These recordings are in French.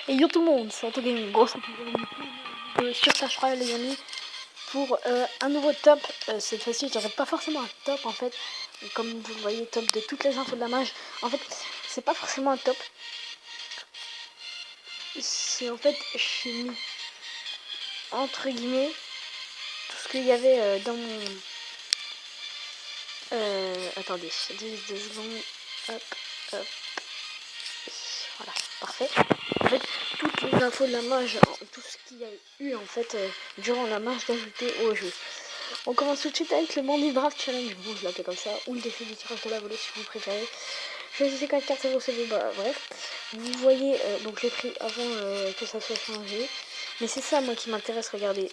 Et yo tout le monde, c'est Anto Gaming, grosse sur Clash Royale les amis, pour un nouveau top. Cette fois-ci j'aurais pas forcément un top en fait, comme vous le voyez, top de toutes les infos de la mage. En fait c'est pas forcément un top, c'est en fait j'ai mis entre guillemets tout ce qu'il y avait dans mon... attendez, 2 secondes, hop, hop, voilà, parfait. En fait, toutes les infos de la mage, tout ce qu'il y a eu en fait durant la mage d'ajouter au jeu. On commence tout de suite avec le Bandit Draft Challenge, bon je l'appelle comme ça, ou le défi du tirage de la volée si vous préférez. Choisissez 4 cartes et recevez, bref. Vous voyez, donc j'ai pris avant que ça soit changé. Mais c'est ça moi qui m'intéresse, regardez.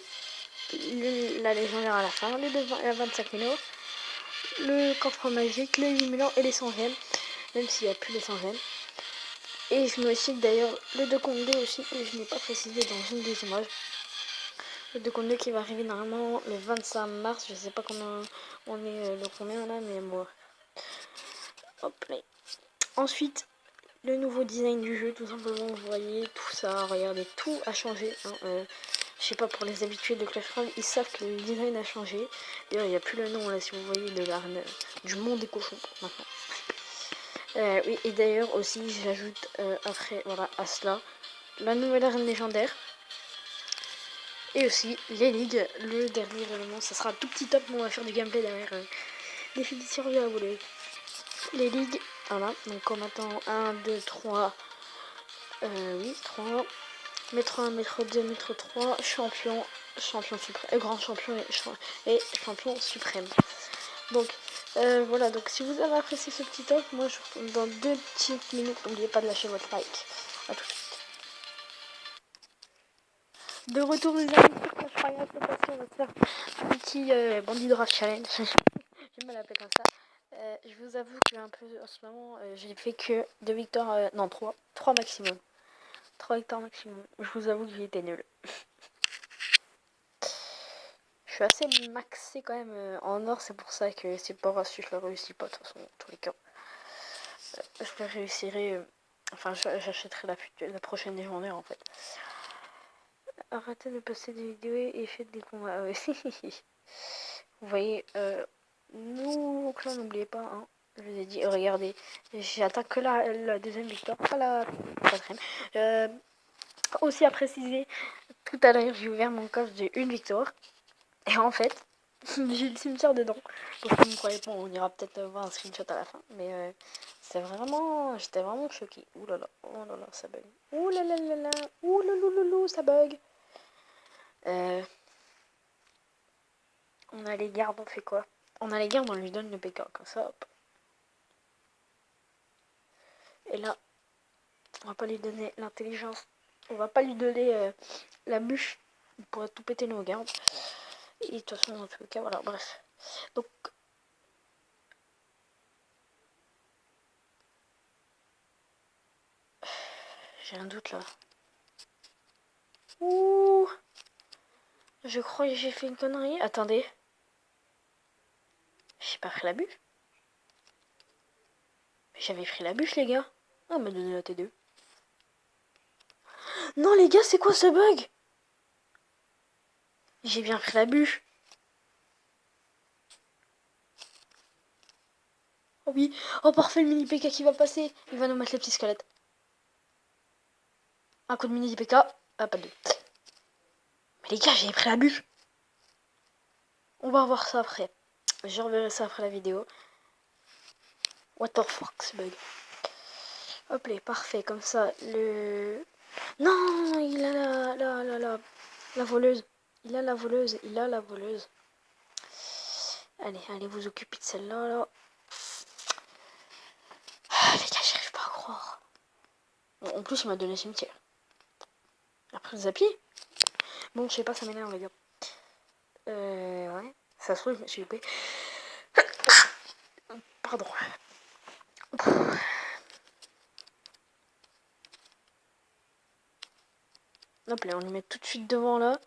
La légendaire à la fin, les 25 000 €, le coffre magique, les 8 000 € et les 100 gemmes, même s'il n'y a plus les 100 gemmes. Et je me cite d'ailleurs le 2 contre 2 aussi, que je n'ai pas précisé dans une des images. Le 2 contre 2 qui va arriver normalement le 25 mars, je sais pas combien on est le combien là, mais bon. Hop là. Ensuite, le nouveau design du jeu, tout simplement, vous voyez, tout ça, regardez, tout a changé. Hein, je sais pas, pour les habitués de Clash Royale, ils savent que le design a changé. D'ailleurs, il n'y a plus le nom, là, si vous voyez, de l'arène du monde des cochons, maintenant. Oui, et d'ailleurs, aussi, j'ajoute après, voilà, à cela, la nouvelle arène légendaire. Et aussi, les ligues, le dernier élément, ça sera un tout petit top, mais on va faire du gameplay derrière. Défi de survie à voler. Les ligues, voilà, donc on attend 1, 2, 3, oui, 3, Maître 1, Maître 2, Maître 3, champion, champion suprême, grand champion et champion suprême. Donc, voilà, donc si vous avez apprécié ce petit top, moi je retourne dans 2 petites minutes, n'oubliez pas de lâcher votre like. A tout de suite. De retour les amis sur Clash Royale, cette fois-ci on va se faire un petit Bandit Draft Challenge. J'aime bien l'appeler comme ça. Je vous avoue que un peu en ce moment, j'ai fait que 2 victoires, non 3 maximum. 3 victoires maximum. Je vous avoue que j'ai été nul. Je suis assez maxé quand même en or, c'est pour ça que c'est pas grave si je le réussis pas, de toute façon, dans tous les cas. Je le réussirai, enfin j'achèterai la prochaine légendaire en fait. Arrêtez de passer des vidéos et faites des combats. Vous voyez, nous, clan, n'oubliez pas, hein, je vous ai dit, regardez, j'attends que la deuxième victoire, pas la quatrième. Aussi à préciser, tout à l'heure j'ai ouvert mon coffre, j'ai une victoire, et en fait, j'ai le cimetière dedans. Donc vous ne me croyez pas, on ira peut-être voir un screenshot à la fin, mais c'est vraiment, j'étais vraiment choquée. Ouh là là, oh là là, ça bug. Ouh là là là là, ouh louloulou, ça bug. On a les gardes, on fait quoi? On a les gardes, on lui donne le PK, comme ça, hop. Et là, on va pas lui donner l'intelligence. On va pas lui donner la bûche pour tout péter nos gardes. Et de toute façon, dans tous les cas, voilà, bref. Donc, j'ai un doute là. Ouh, je crois que j'ai fait une connerie. Attendez. J'ai pas pris la bûche. Mais j'avais pris la bûche, les gars. Ah, on m'a donné la T2. Non, les gars, c'est quoi ce bug? J'ai bien pris la bûche. Oh oui. Oh, parfait, le mini PK qui va passer. Il va nous mettre les petits squelettes. Un coup de mini PK. Ah, pas deux. Mais les gars, j'ai pris la bûche. On va voir ça après. Je reverrai ça après la vidéo. What the fuck, ce bug. Hop là, parfait. Comme ça, le... Non, il a la voleuse. Il a la voleuse. Il a la voleuse. Allez, allez, vous occupez de celle-là, là. Ah, les gars, j'arrive pas à croire. Bon, en plus, il m'a donné le cimetière. Après, Zapi. Bon, je sais pas, ça m'énerve, on va dire. Ouais. Ça se trouve, je me suis loupé. Pardon. Hop là, on lui met tout de suite devant, là.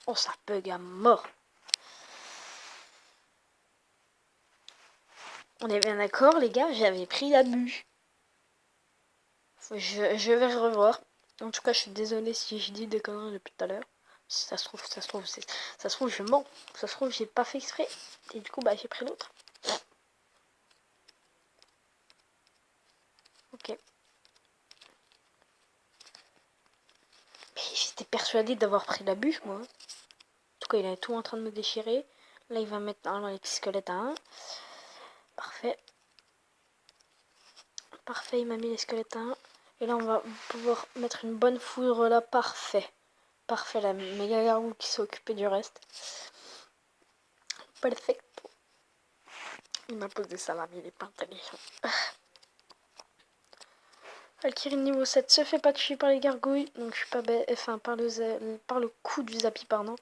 Oh, ça bug à mort. On est bien d'accord, les gars, j'avais pris la bûche. Je vais revoir. En tout cas, je suis désolée si je dis des conneries depuis tout à l'heure. Si ça se trouve, ça se trouve, je mens. Ça se trouve, j'ai pas fait exprès. Et du coup, bah, j'ai pris l'autre. Ok. Mais j'étais persuadée d'avoir pris la bûche, moi. En tout cas, il est tout en train de me déchirer. Là, il va mettre dans l'exosquelette à 1. Parfait. Parfait, il m'a mis les squelettes à 1. Et là, on va pouvoir mettre une bonne foudre là. Parfait. Parfait, la méga garou qui s'est occupée du reste. Perfecto. Il m'a posé ça là, mais il est pas intelligent. Valkyrie niveau 7 se fait pas tuer par les gargouilles. Donc je suis pas bête. Enfin, par le coup du Zappy, pardon.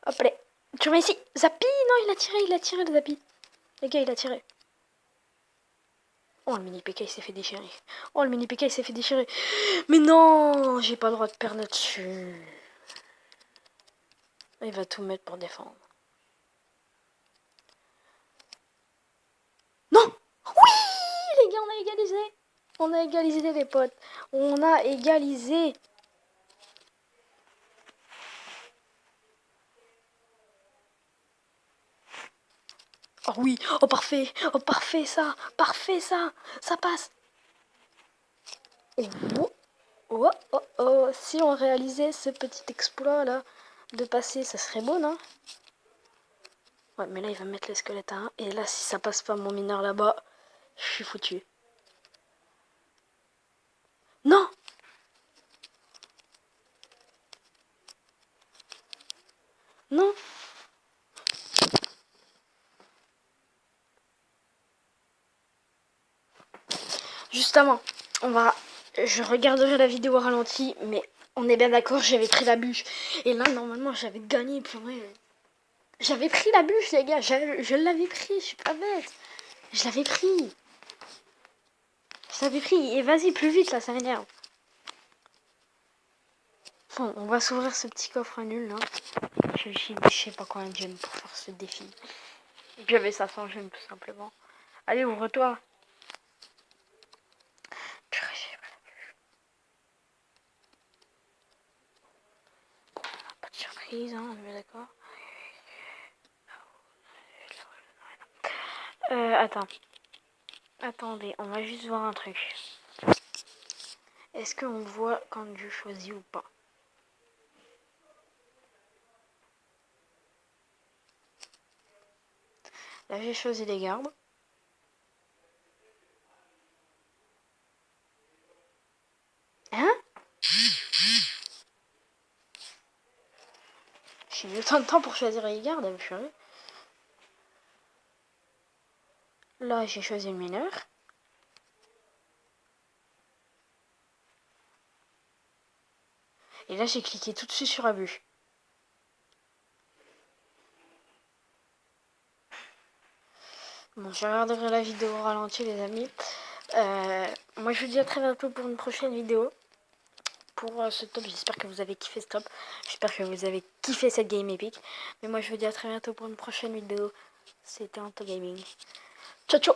Hop, allez. Tu vas ici. Zappy, non, il a tiré le Zappy. Les gars, il a tiré. Oh, le mini PK, il s'est fait déchirer. Oh, le mini PK, il s'est fait déchirer. Mais non, j'ai pas le droit de perdre là-dessus. Il va tout mettre pour défendre. Non. Oui, les gars, on a égalisé. On a égalisé, les potes. On a égalisé. Oh oui, oh parfait, ça passe. Et oh, oh, oh, si on réalisait ce petit exploit là, de passer, ça serait beau, non? Ouais, mais là il va mettre les squelettes à 1, et là si ça passe pas mon mineur là-bas, je suis foutu. Non! Non! Justement, je regarderai la vidéo au ralenti, mais on est bien d'accord, j'avais pris la bûche. Et là, normalement, j'avais gagné. Puis j'avais pris la bûche, les gars. Je l'avais pris, je suis pas bête. Je l'avais pris. Je l'avais pris. Et vas-y, plus vite, là, ça m'énerve. Bon, on va s'ouvrir ce petit coffre nul, là. Je sais pas combien de gemmes pour faire ce défi. J'avais 500 gemmes, tout simplement. Allez, ouvre-toi. Pas de surprise, hein, on est d'accord. Attends. Attendez, on va juste voir un truc. Est-ce qu'on voit quand je choisis ou pas? Là, j'ai choisi les gardes. Hein? J'ai mis autant de temps pour choisir les gardes, vous savez. Là, j'ai choisi le mineur. Et là, j'ai cliqué tout de suite sur abus. Bon, je regarderai la vidéo au ralenti, les amis. Moi, je vous dis à très bientôt pour une prochaine vidéo. Pour ce top, j'espère que vous avez kiffé ce top. J'espère que vous avez kiffé cette game épique. Mais moi, je vous dis à très bientôt pour une prochaine vidéo. C'était Anto Gaming. Ciao, ciao!